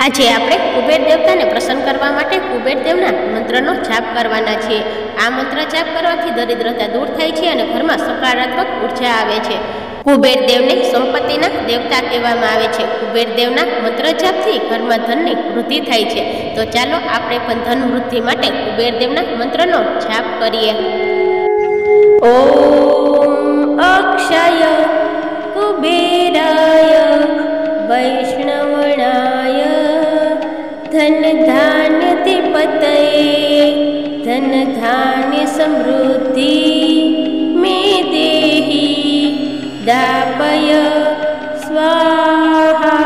આજે આપણે કુબેર દેવતાને પ્રસન્ન કરવા માટે કુબેર દેવના મંત્રનો જાપ કરવાના છીએ। આ મંત્ર જાપ કરવાથી દરિદ્રતા દૂર થાય છે અને ઘરમાં સકારાત્મક ઉર્જા આવે છે। કુબેર દેવને સંપત્તિના દેવતા કહેવામાં આવે છે। કુબેર દેવના મંત્ર જાપથી ઘરમાં ધનની વૃદ્ધિ થાય છે। તો ચાલો આપણે પણ ધન વૃદ્ધિ માટે કુબેર દેવના મંત્રનો જાપ કરીએ। ઓમ અક્ષય કુબેરાય वैष्णवणाय धन धान्य पतये धन धान्य समृद्धि मे देहि दापय स्वाहा।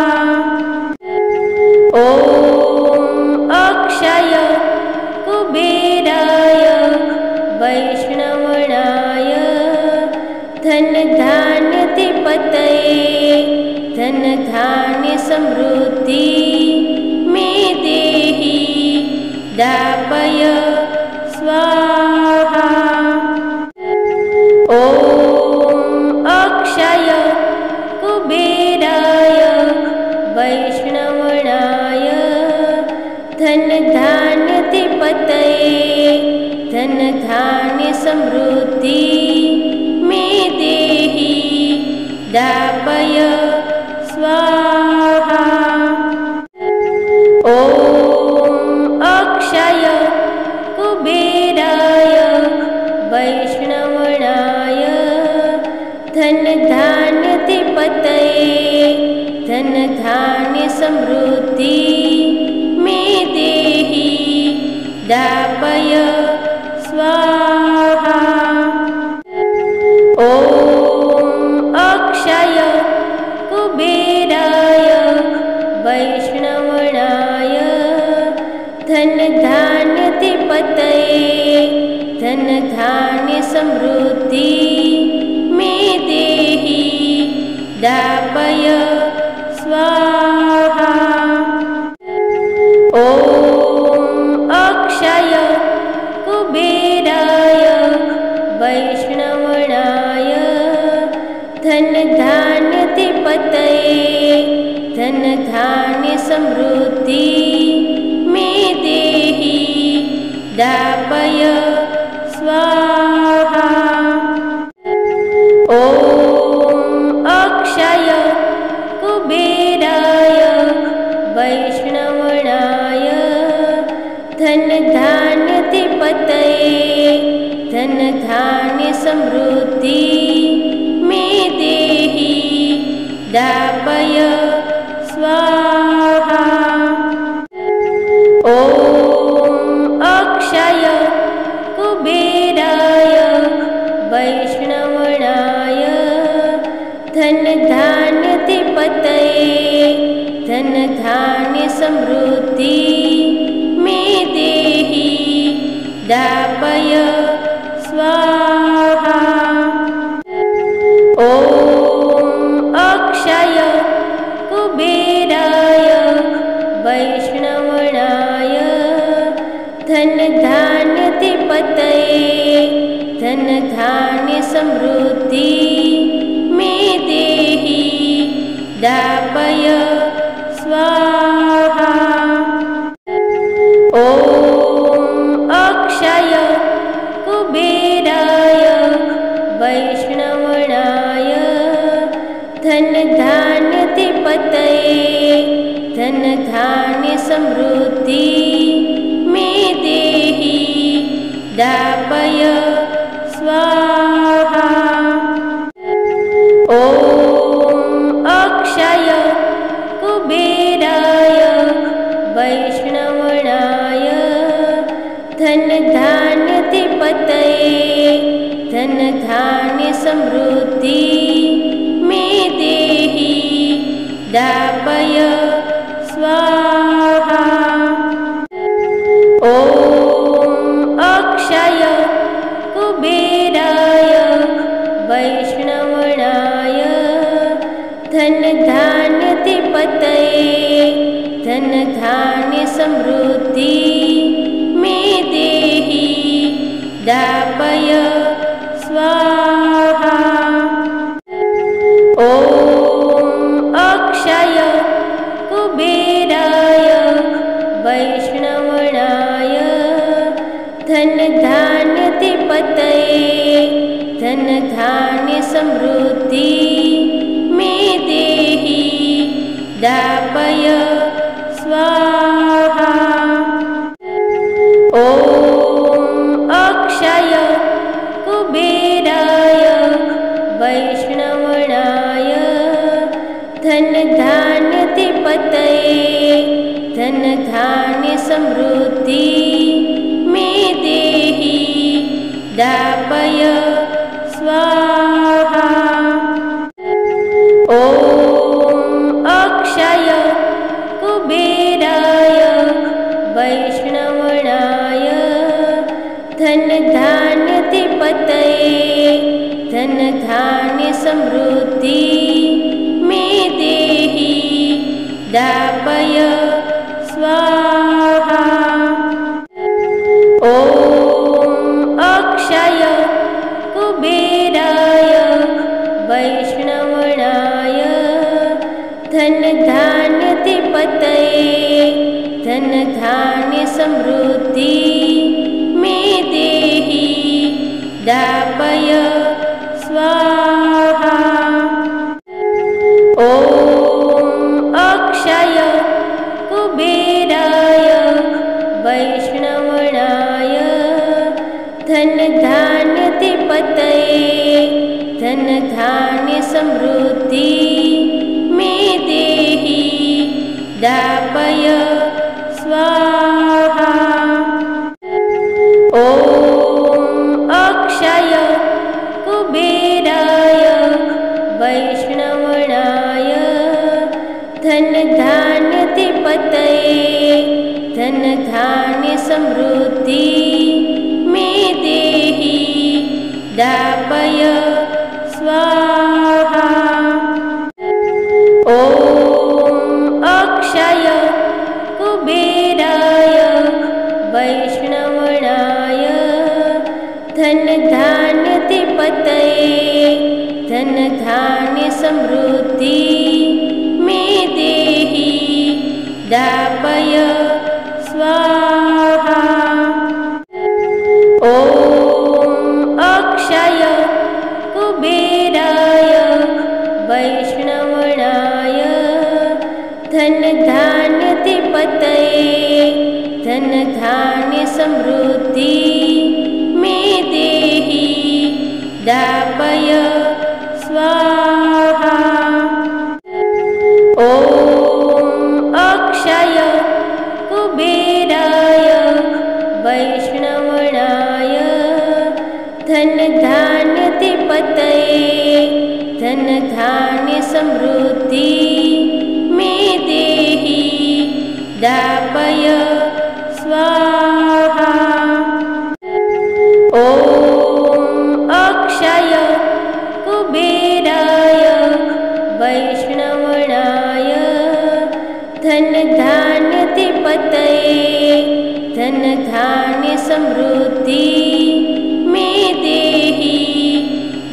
ओम अक्षय कुबेराय वैष्णवणाय धन धान्य पतये धन धान्य समृद्धि मे देहि दापय स्वाहा। ओम अक्षय कुबेराय वैष्णवणाय धन धान्य पतये धन धान्य समृद्धि मे देहि दापय स्वाहा। ओम अक्षय कुबेराय वैष्णवणाय धन धान्य पतये धन धान्य समृद्धि मे देहि दापय स्वाहा। ओम अक्षय कुबेराय वैष्णवणाय धन धान्य पतये धन धान्य समृद्धि मे देहि दापय स्वाहा। ओम अक्षय कुबेराय वैष्णवणाय धन धान्य पतये धन धान्य समृद्धि मे देहि दापय स्वाहा। ओम अक्षय कुबेराय वैष्णवणाय धन धान्य पतये धन धान्य समृद्धि मे देहि दापय स्वाहा। ओम अक्षय कुबेराय वैष्णवणाय धन धान्य पतये धन धान्य समृद्धि मे देहि दापय स्वाहा। ओम अक्षय कुबेराय वैष्णवणाय धन धान्य पतये धन धान्य समृद्धि मे देहि दापय स्वाहा। ओम अक्षय कुबेराय वैष्णवणाय धन धान्य पतये धन धान्य समृद्धि मे देहि दापय स्वाहा। ओम अक्षय कुबेराय वैष्णवणाय धन धान्य पतये धन धान्य समृद्धि मे देहि दापय स्वाहा। ओम अक्षय कुबेराय वैष्णवणाय धन धान्य पतये धन धान्य समृद्धि मे देहि दापय स्वाहा। ओम अक्षय कुबेराय समृद्धि मे देहि दापय स्वाहा। ॐ अक्षय कुबेराय वैष्णवणाय धनधान्याधिपतये धनधान्य समृद्धि मे देहि दापय स्वाहा। ॐ अक्षय कुबेराय वैष्णवणाय धनधान्याधिपतये धनधान्य समृद्धि मे देहि दापय स्वाहा। ॐ अक्षय कुबेराय वैष्णवणाय धनधान्याधिपतये धनधान्य समृद्धि मे देहि दापय स्वाहा। ॐ अक्षय कुबेराय वैष्णवणाय धनधान्याधिपतये धनधान्य समृद्धि मे देहि दापय स्वाहा। ॐ अक्षय कुबेराय वैष्णवणाय धनधान्याधिपतये धनधान्य समृद्धि मे देहि दापय स्वाहा। ॐ अक्षय कुबेराय वैष्णवणाय धनधान्याधिपतये धनधान्य समृद्धि मे देहि दापय स्वाहा। ॐ अक्षय कुबेराय वैष्णवणाय धनधान्याधिपतये धनधान्य समृद्धि मे देहि दापय स्वाहा। ॐ अक्षय कुबेराय वैष्णवणाय धनधान्याधिपतये धनधान्य समृद्धि मे देहि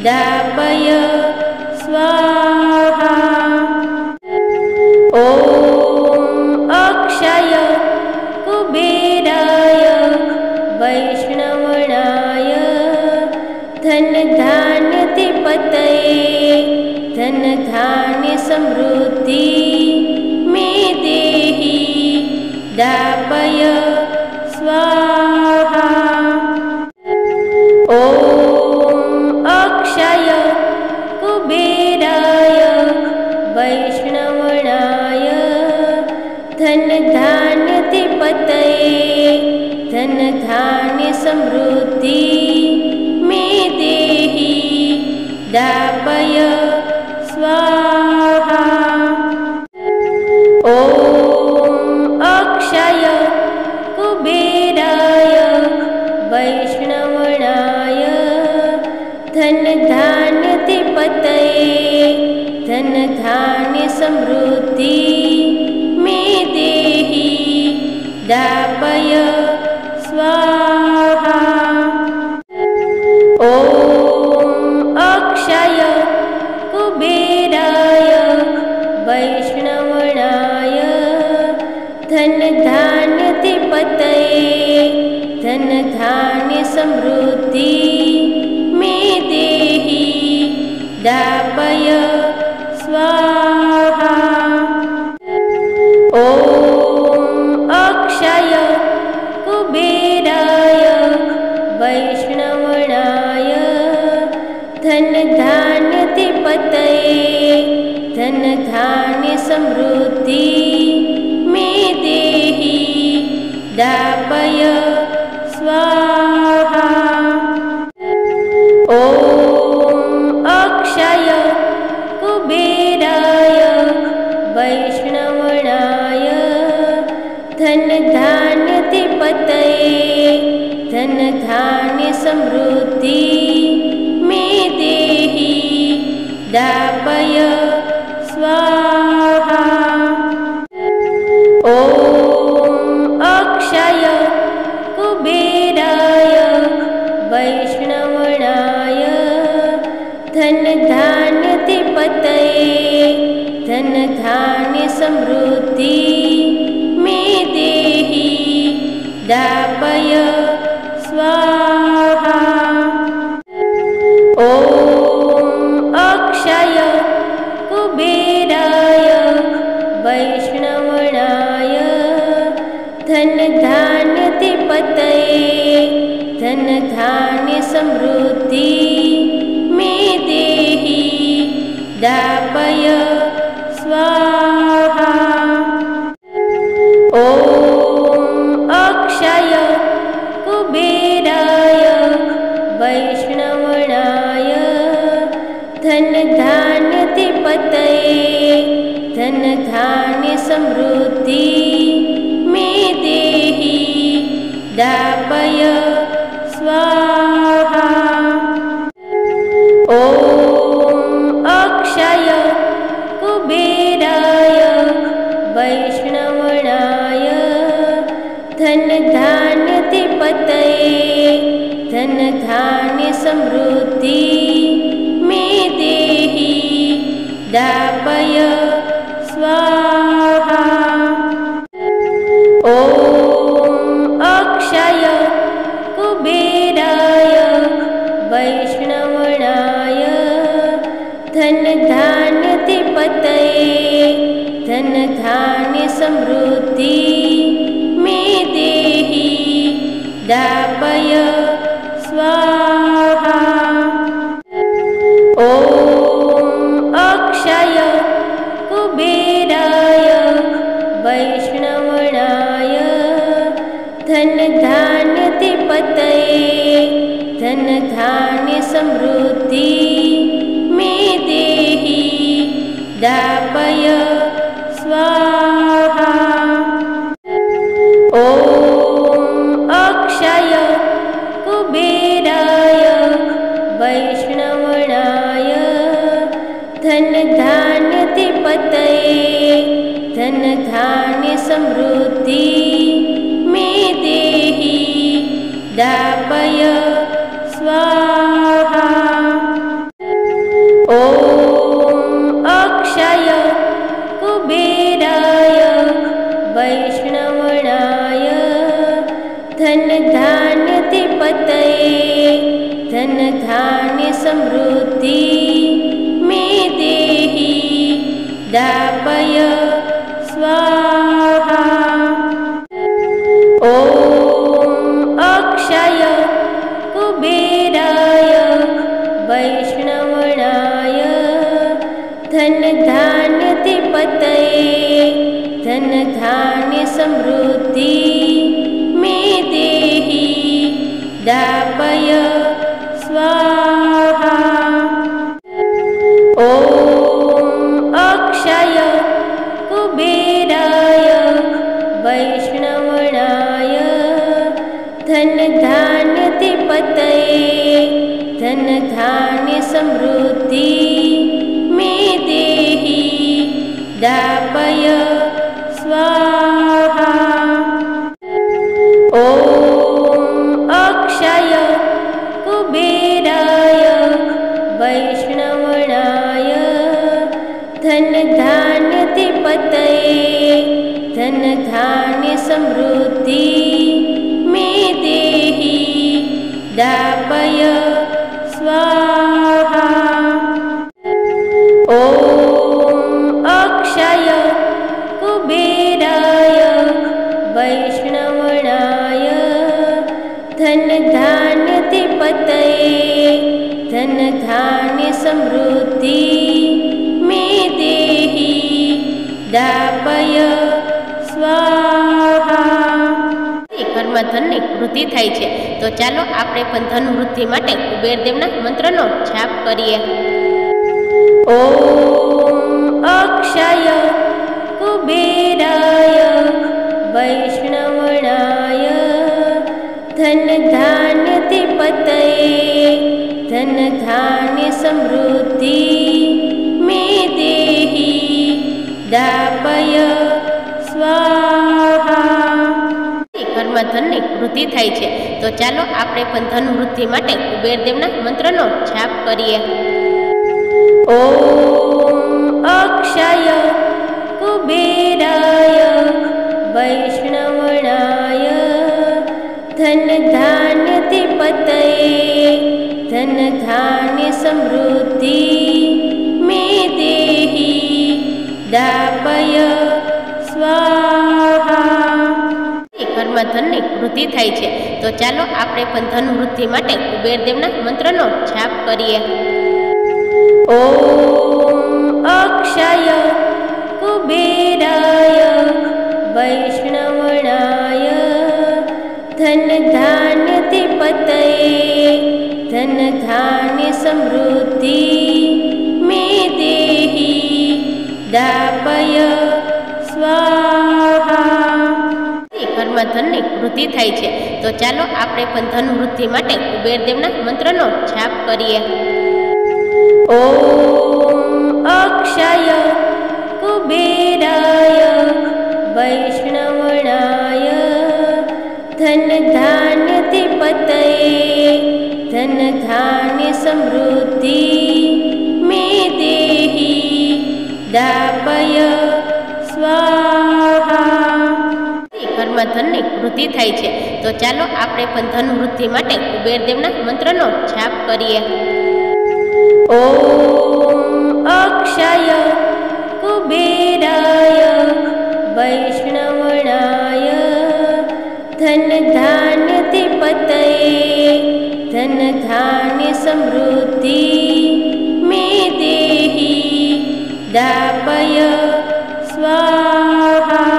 दापय स्वाहा। ॐ अक्षय कुबेराय वैष्णवणाय धनधान्याधिपतये धनधान्य समृद्धि मे देहि दापय स्वाहा। ॐ अक्षय कुबेराय वैष्णवणाय धनधान्याधिपतये धनधान्य समृद्धि मे देहि दापय स्वाहा। ॐ अक्षय कुबेराय वैष्णवणाय धनधान्याधिपतये धनधान्य समृद्धि मे देहि दापय स्वाहा। ॐ अक्षय कुबेराय वैष्णवणाय धनधान्याधिपतये धनधान्य समृद्धि मे देहि दापय स्वाहा। ॐ अक्षय कुबेराय वैष्णवणाय धनधान्याधिपतये धनधान्य समृद्धि मे देहि धन धान्याधिपतये धन धान्य समृद्धि मे देहि दापय स्वाहा। ॐ अक्षय कुबेराय वैष्णवणाय धन धान्याधिपतये धन धान्य समृद्धि मे देहि दापय स्वाहा। ॐ अक्षय कुबेराय वैष्णवणाय धन धान्याधिपतये धन धान्य समृद्धि मे देहि दापय स्वाहा। ॐ अक्षय कुबेराय वैष्णवणाय धन धान्याधिपतये धन धान्य समृद्धि मे देहि दापय स्वाहा। ॐ अक्षय कुबेराय वैष्णवणाय धन धान्याधिपतये धन धान्य समृद्धि मे देहि दापय स्वाहा। ॐ अक्षय कुबेराय वैष्णवणाय धन धान्याधिपतये धन धान्य समृद्धि मे देहि दापय स्वाहा। ॐ अक्षय कुबेराय वैष्णवणाय धन धान्याधिपतये धन धान्य समृद्धि मे देहि दापय स्वाहा। ॐ अक्षय कुबेराय वैष्णवणाय धन धान्याधिपतये धन धान्य समृद्धि मे देहि दापय स्वाहा। ॐ अक्षय कुबेराय वैष्णवणाय धन धान्याधिपतये धन धान्य समृद्धि मे देहि दापय स्वाहा। ॐ अक्षय कुबेराय वैष्णवणाय धन धान्याधिपतये धन धान्य समृद्धि मे देहि दापय स्वाहा। ॐ अक्षय कुबेराय वैष्णवणाय धन धान्याधिपतये धन धान्य समृद्धि मे देहि दापय स्वाहा। ॐ अक्षय कुबेराय वैष्णवणाय धन धान्याधिपतये धन धान्य समृद्धि मे देहि दापय स्वाहा। ॐ अक्षय कुबेराय वैष्णवणाय धन धान्याधिपतये धन धान्य समृद्धि मे देहि दापय स्वाहा। ઘરમાં ધનની વૃદ્ધિ થાય છે, તો ચાલો આપણે પણ ધન વૃદ્ધિ માટે કુબેરદેવના મંત્રનો જાપ કરીએ। ઓમ અક્ષય કુબેરાય વૈષ્ણવ धान्य समृद्धि मे देहि दापय स्वाहा। ઘરમાં ધનની વૃદ્ધિ થાય છે, તો ચાલો આપણે પણ ધન વૃદ્ધિ માટે કુબેરદેવના મંત્રનો જાપ કરીએ। ઓમ અક્ષય કુબેરાય વૈષ્ણવણાય ધન ધાન્યધિપતये ધન ધાન્ય સમૃદ્ધિ મે દેહિ દાપય સ્વાહા। ઘરમાં ધનની વૃદ્ધિ થાય છે, તો ચાલો આપણે પણ ધન વૃદ્ધિ માટે કુબેરદેવના મંત્રનો જાપ કરીએ। ઓમ અક્ષય કુબેરાય વૈષ્ણવણાય ધન ધાન્યધિપતये ધન ધાન્ય સમૃદ્ધિ મે દેહિ દાપય સ્વાહા। ઘરમાં ધનની વૃદ્ધિ થાય છે, તો ચાલો આપણે પણ ધન વૃદ્ધિ માટે કુબેરદેવના મંત્રનો જાપ કરીએ। ઓમ અક્ષય કુબેરાય વૈષ્ણવણાય ધન ધાન્યધિપતये ધન ધાન્ય સમૃદ્ધિ મે દેહિ દાપય સ્વાહા। ઘરમાં ધનની વૃદ્ધિ થાય છે, તો ચાલો આપણે પણ ધન વૃદ્ધિ માટે કુબેરદેવના મંત્રનો જાપ કરીએ। ઓમ અક્ષય કુબેરાય વૈષ્ણવણાય ધન ધાન્યધિપતये ધન ધાન્ય સમૃદ્ધિ મે દેહિ દાપય સ્વાહા।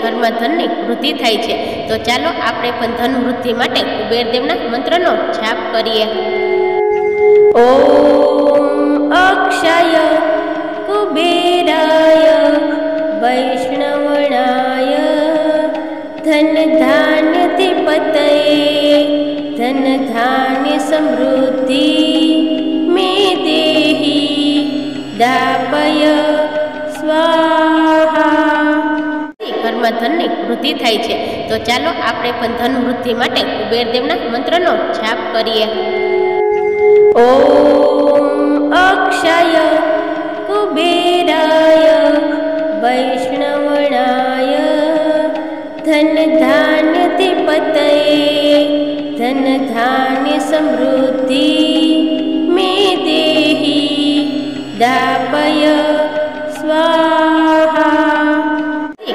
ઘરમાં ધનની વૃદ્ધિ થાય છે, તો ચાલો આપણે પણ ધન વૃદ્ધિ માટે કુબેરદેવના મંત્રનો જાપ કરીએ। ઓમ અક્ષય કુબેરાય વૈષ્ણવણાય ધન ધાન્યધિપતये ધન ધાન્ય સમૃદ્ધિ મે દેહિ દાપય સ્વાહા। ઘરમાં ધનની વૃદ્ધિ થાય છે, તો ચાલો આપણે પણ ધન વૃદ્ધિ માટે કુબેરદેવના મંત્રનો જાપ કરીએ। ઓમ અક્ષય કુબેરાય વૈષ્ણવણાય ધન ધાન્યધિપતये ધન ધાન્ય સમૃદ્ધિ મે દેહિ દાપય સ્વાહા।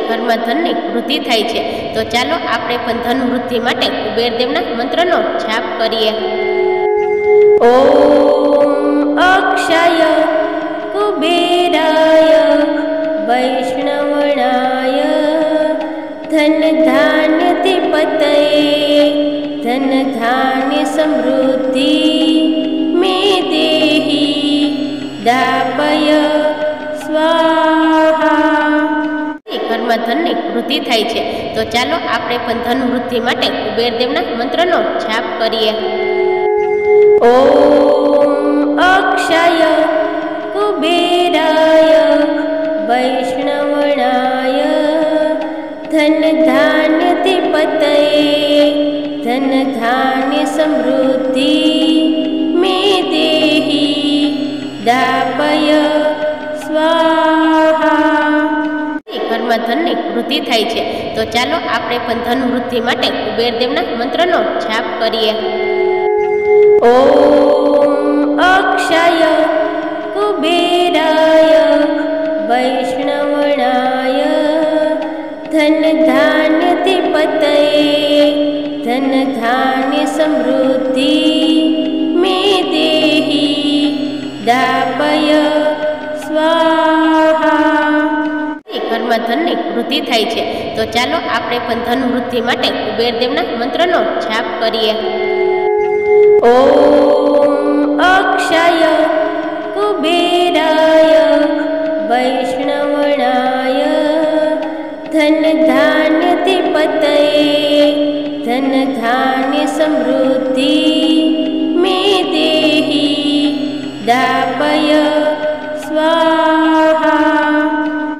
ઘરમાં ધનની વૃદ્ધિ થાય છે, તો ચાલો આપણે પણ ધન વૃદ્ધિ માટે કુબેરદેવના મંત્રનો જાપ કરીએ। ઓમ અક્ષય કુબેરાય વૈષ્ણવણાય ધન ધાન્યધિપતये ધન ધાન્ય સમૃદ્ધિ મે દેહિ દાપય સ્વાહા। ઘરમાં ધનની વૃદ્ધિ થાય છે, તો ચાલો આપણે પણ ધન વૃદ્ધિ માટે કુબેરદેવના મંત્રનો જાપ કરીએ। ઓમ અક્ષય કુબેરાય વૈષ્ણવણાય ધન ધાન્યધિપતये ધન ધાન્ય સમૃદ્ધિ મે દેહિ દાપય સ્વાહા। ઘરમાં ધનની વૃદ્ધિ થાય છે, તો ચાલો આપણે પણ ધન વૃદ્ધિ માટે કુબેરદેવના મંત્રનો જાપ કરીએ। ઓમ અક્ષય કુબેરાય વૈષ્ણવણાય ધન ધાન્યધિપતये ધન ધાન્ય સમૃદ્ધિ મે દેહિ દાપય સ્વાહા। ઘરમાં ધનની વૃદ્ધિ થાય છે, તો ચાલો આપણે પણ ધન વૃદ્ધિ માટે કુબેરદેવના મંત્રનો જાપ કરીએ। ઓમ અક્ષય કુબેરાય વૈષ્ણવણાય ધન ધાન્યધિપતये ધન ધાન્ય સમૃદ્ધિ